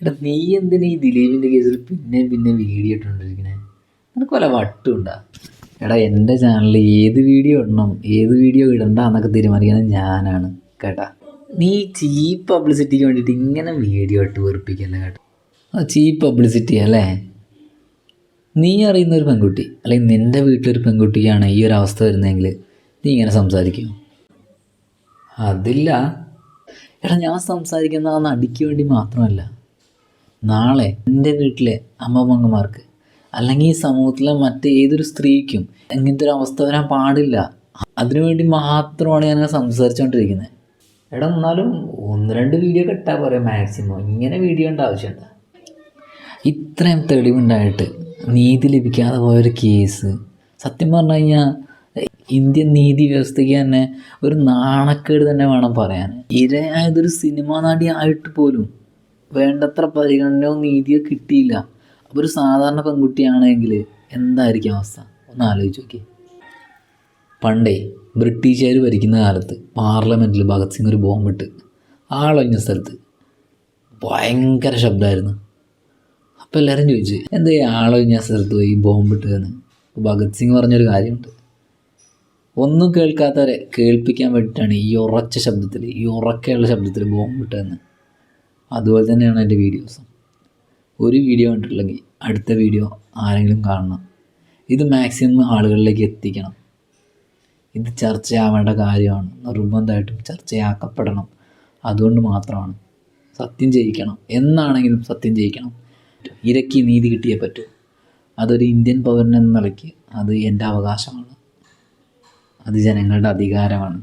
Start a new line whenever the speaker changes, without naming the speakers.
എടാ നീ എന്തിനാ ഈ ദിലീപിൻ്റെ കേസിൽ പിന്നെ പിന്നെ വീഡിയോ ഇട്ടുകൊണ്ടിരിക്കണേ? നിനക്ക് വല്ല വട്ടുണ്ടാ? എടാ എൻ്റെ ചാനലിൽ ഏത് വീഡിയോ ഇടണം ഏത് വീഡിയോ ഇടണ്ട എന്നൊക്കെ തീരുമാനിക്കുന്നത് ഞാനാണ് കേട്ടാ. നീ ചീപ്പ് പബ്ലിസിറ്റിക്ക് വേണ്ടിയിട്ട് ഇങ്ങനെ വീഡിയോ ഇട്ട് വെറുപ്പിക്കല്ലേ കേട്ടോ. ആ ചീപ്പ് പബ്ലിസിറ്റി അല്ലേ? നീ അറിയുന്ന ഒരു പെൺകുട്ടി അല്ലെങ്കിൽ നിൻ്റെ വീട്ടിലൊരു പെൺകുട്ടിക്കാണ് ഈ ഒരു അവസ്ഥ വരുന്നതെങ്കിൽ നീ ഇങ്ങനെ സംസാരിക്കുമോ? അതില്ല. എടാ ഞാൻ സംസാരിക്കുന്ന ആ നടിക്ക് വേണ്ടി മാത്രമല്ല, നാളെ എൻ്റെ വീട്ടിലെ അമ്മമാർക്ക് അല്ലെങ്കിൽ ഈ സമൂഹത്തിലെ മറ്റേതൊരു സ്ത്രീക്കും ഇങ്ങനത്തെ ഒരു അവസ്ഥ വരാൻ പാടില്ല. അതിനുവേണ്ടി മാത്രമാണ് ഞാൻ സംസാരിച്ചുകൊണ്ടിരിക്കുന്നത്. എടാ എന്നാലും 1-2 വീഡിയോ ഇട്ടാൽ പോരെ മാക്സിമം. ഇങ്ങനെ വീഡിയോ ഉണ്ട് ആവശ്യമുണ്ട്? ഇത്രയും തെളിവുണ്ടായിട്ട് നീതി ലഭിക്കാതെ പോയൊരു കേസ് സത്യം പറഞ്ഞു കഴിഞ്ഞാൽ ഇന്ത്യൻ നീതി വ്യവസ്ഥയ്ക്ക് തന്നെ ഒരു നാണക്കേട് തന്നെ വേണം പറയാൻ. ഇരയായതൊരു സിനിമാ നടി ആയിട്ട് പോലും വേണ്ടത്ര പരിഗണനയോ നീതിയോ കിട്ടിയില്ല. അപ്പോൾ ഒരു സാധാരണ പെൺകുട്ടിയാണെങ്കിൽ എന്തായിരിക്കും അവസ്ഥ? ഒന്ന് ആലോചിച്ച് നോക്കി. പണ്ടേ ബ്രിട്ടീഷുകാർ ഭരിക്കുന്ന കാലത്ത് പാർലമെൻറ്റിൽ ഭഗത് സിംഗ് ഒരു ബോംബിട്ട് ആളൊഴിഞ്ഞ സ്ഥലത്ത് ഭയങ്കര ശബ്ദമായിരുന്നു. അപ്പോൾ എല്ലാവരും ചോദിച്ചു എന്താ ആളൊഴിഞ്ഞ സ്ഥലത്ത് പോയി ബോംബിട്ടതെന്ന്. ഭഗത് സിംഗ് പറഞ്ഞൊരു കാര്യമുണ്ട്, ഒന്നും കേൾക്കാത്തവരെ കേൾപ്പിക്കാൻ വേണ്ടിയിട്ടാണ് ഈ ഉറച്ച ശബ്ദത്തിൽ ഈ ഉറക്കെയുള്ള ശബ്ദത്തിൽ ബോംബിട്ടതെന്ന്. അതുപോലെ തന്നെയാണ് എൻ്റെ വീഡിയോസും. ഒരു വീഡിയോ കണ്ടിട്ടില്ലെങ്കിൽ അടുത്ത വീഡിയോ ആരെങ്കിലും കാണണം. ഇത് മാക്സിമം ആളുകളിലേക്ക് എത്തിക്കണം. ഇത് ചർച്ചയാവേണ്ട കാര്യമാണ്, നിർബന്ധമായിട്ടും ചർച്ചയാക്കപ്പെടണം. അതുകൊണ്ട് മാത്രമാണ് സത്യം ജയിക്കണം, എന്നാണെങ്കിലും സത്യം ജയിക്കണം. ഇരയ്ക്ക് നീതി കിട്ടിയേ പറ്റൂ. അതൊരു ഇന്ത്യൻ പൗരൻ എന്ന നിലയ്ക്ക് അത് എൻ്റെ അവകാശമാണ്, അത് ജനങ്ങളുടെ അധികാരമാണ്.